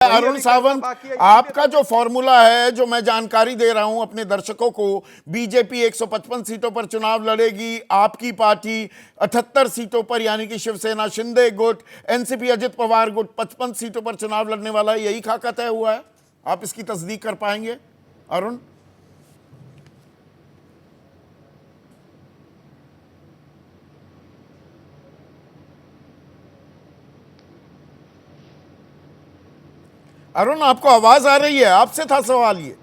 अरुण सावंत, आपका जो फॉर्मूला है, जो मैं जानकारी दे रहा हूं अपने दर्शकों को, बीजेपी 155 सीटों पर चुनाव लड़ेगी, आपकी पार्टी 78 सीटों पर, यानी कि शिवसेना शिंदे गुट, एनसीपी अजित पवार गुट 55 सीटों पर चुनाव लड़ने वाला है, यही खाका तय हुआ है? आप इसकी तस्दीक कर पाएंगे अरुण? अरुण, आपको आवाज आ रही है? आपसे था सवाल ये।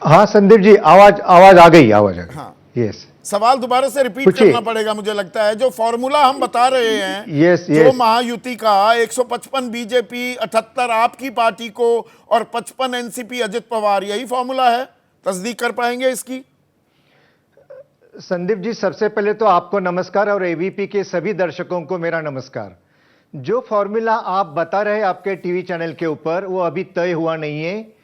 हाँ संदीप जी, आवाज आ गई, आवाज आ गई। हाँ, यस। सवाल दोबारा से रिपीट करना पड़ेगा मुझे लगता है। जो फॉर्मूला हम बता रहे हैं, जो महायुति का 155 बीजेपी, 78 आपकी पार्टी को और 55 एनसीपी अजित पवार, यही फॉर्मूला है? तस्दीक कर पाएंगे इसकी? संदीप जी, सबसे पहले तो आपको नमस्कार और एबीपी के सभी दर्शकों को मेरा नमस्कार। जो फॉर्मूला आप बता रहे हैं आपके टीवी चैनल के ऊपर, वो अभी तय हुआ नहीं है।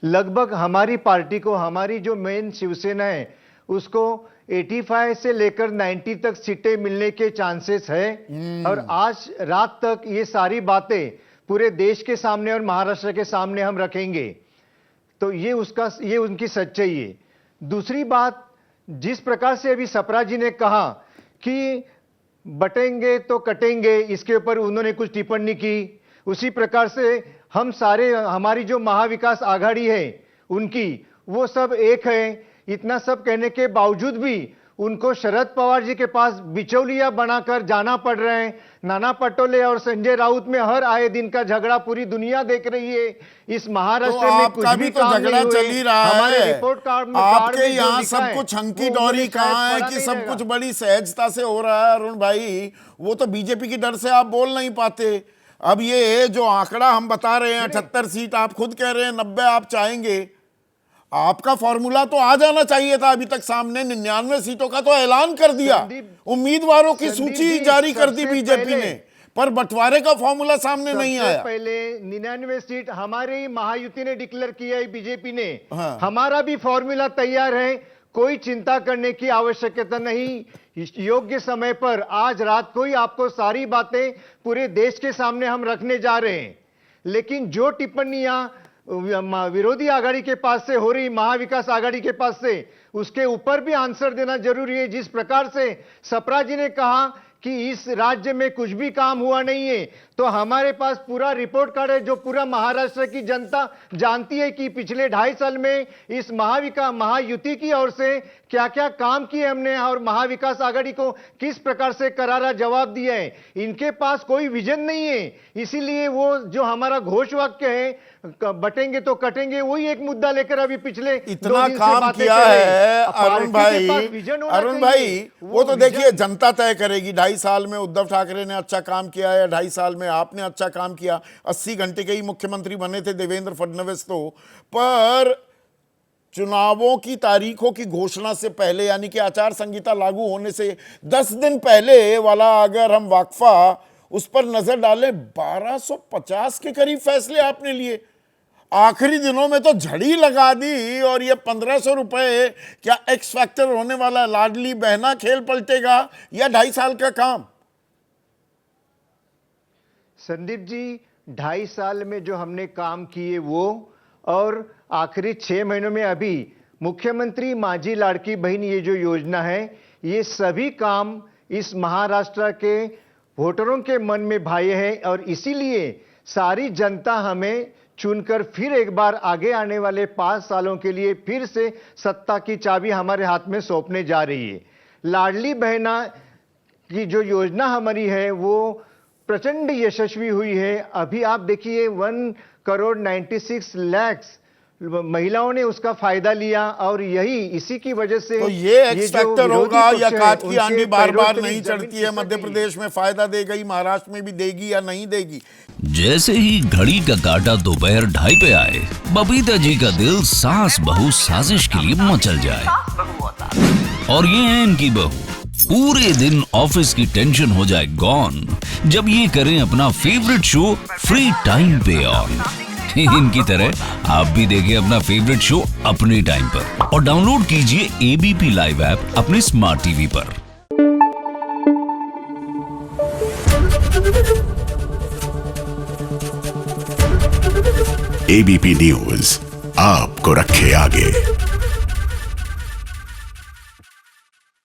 लगभग हमारी पार्टी को, हमारी जो मेन शिवसेना है, उसको 85 से लेकर 90 तक सीटें मिलने के चांसेस है। और आज रात तक ये सारी बातें पूरे देश के सामने और महाराष्ट्र के सामने हम रखेंगे। तो ये उनकी सच्चाई है। दूसरी बात, जिस प्रकार से अभी सप्रा जी ने कहा कि बटेंगे तो कटेंगे, इसके ऊपर उन्होंने कुछ टिप्पणी की, उसी प्रकार से हम सारे, हमारी जो महाविकास आघाड़ी है उनकी, वो सब एक है। इतना सब कहने के बावजूद भी उनको शरद पवार जी के पास बिचौलिया बनाकर जाना पड़ रहा है। नाना पटोले और संजय राउत में हर आए दिन का झगड़ा पूरी दुनिया देख रही है। इस महाराष्ट्र में कुछ भी तो झगड़ा चल ही रहा है। रिपोर्ट कार्ड में आपके यहाँ सब कुछ हंकी डोरी कहाँ है कि सब कुछ बड़ी सहजता से हो रहा है? अरुण भाई, वो तो बीजेपी की डर से आप बोल नहीं पाते। अब ये जो आंकड़ा हम बता रहे हैं 78 सीट, आप खुद कह रहे हैं 90 आप चाहेंगे, आपका फॉर्मूला तो आ जाना चाहिए था अभी तक सामने। 99 सीटों का तो ऐलान कर दिया, उम्मीदवारों की सूची जारी कर दी बीजेपी ने, पर बंटवारे का फॉर्मूला सामने नहीं आया। पहले 99 सीट हमारी महायुति ने डिक्लेयर किया है, बीजेपी ने। हाँ। हमारा भी फॉर्मूला तैयार है, कोई चिंता करने की आवश्यकता नहीं। योग्य समय पर आज रात को ही आपको सारी बातें पूरे देश के सामने हम रखने जा रहे हैं। लेकिन जो टिप्पणियां विरोधी आघाड़ी के पास से हो रही, महाविकास आघाड़ी के पास से, उसके ऊपर भी आंसर देना जरूरी है। जिस प्रकार से सप्रा जी ने कहा कि इस राज्य में कुछ भी काम हुआ नहीं है, तो हमारे पास पूरा रिपोर्ट कार्ड है, जो पूरा महाराष्ट्र की जनता जानती है कि पिछले 2.5 साल में इस महायुति की ओर से क्या क्या काम किए हमने और महाविकास आघाड़ी को किस प्रकार से करारा जवाब दिया है। इनके पास कोई विजन नहीं है, इसीलिए वो जो हमारा घोष वाक्य है बटेंगे तो कटेंगे, वही एक मुद्दा लेकर अभी पिछले इतना काम किया है। अरुण भाई, वो तो देखिए जनता तय करेगी। 2.5 साल में उद्धव ठाकरे ने अच्छा काम किया है, 2.5 साल में आपने अच्छा काम किया। 80 घंटे के ही मुख्यमंत्री बने थे देवेंद्र फडणवीस तो। पर चुनावों की तारीखों की घोषणा से पहले, यानी कि आचार संहिता लागू होने से 10 दिन पहले वाला अगर हम वाकफा उस पर नजर डालें, 1250 के करीब फैसले आपने लिए। आखिरी दिनों में तो झड़ी लगा दी, और ये 1500 रुपए क्या एक्स फैक्टर होने वाला है? लाडली बहना खेल पलटेगा या 2.5 साल का काम? संदीप जी, 2.5 साल में जो हमने काम किए वो, और आखिरी 6 महीनों में अभी मुख्यमंत्री माझी लाड़की बहन ये जो योजना है, ये सभी काम इस महाराष्ट्र के वोटरों के मन में भाए हैं। और इसीलिए सारी जनता हमें चुनकर फिर एक बार आगे आने वाले 5 सालों के लिए फिर से सत्ता की चाबी हमारे हाथ में सौंपने जा रही है। लाडली बहना की जो योजना हमारी है वो प्रचंड यशस्वी हुई है। अभी आप देखिए 1,96,00,000 महिलाओं ने उसका फायदा लिया, और यही इसी की वजह से तो ये एक्स फैक्टर होगा या काट की आंधी बार बार नहीं चढ़ती है? मध्य प्रदेश में फायदा देगा ही, महाराष्ट्र में भी देगी या नहीं देगी? जैसे ही घड़ी का काटा दोपहर 2:30 पे आए, बबीता जी का दिल सास बहू साजिश के लिए मचल जाए। और ये है इनकी बहू, पूरे दिन ऑफिस की टेंशन हो जाए गॉन जब ये करें अपना फेवरेट शो फ्री टाइम पे ऑन। इनकी तरह आप भी देखिए अपना फेवरेट शो अपने टाइम पर, और डाउनलोड कीजिए एबीपी लाइव ऐप अपने स्मार्ट टीवी पर। एबीपी न्यूज आपको रखे आगे।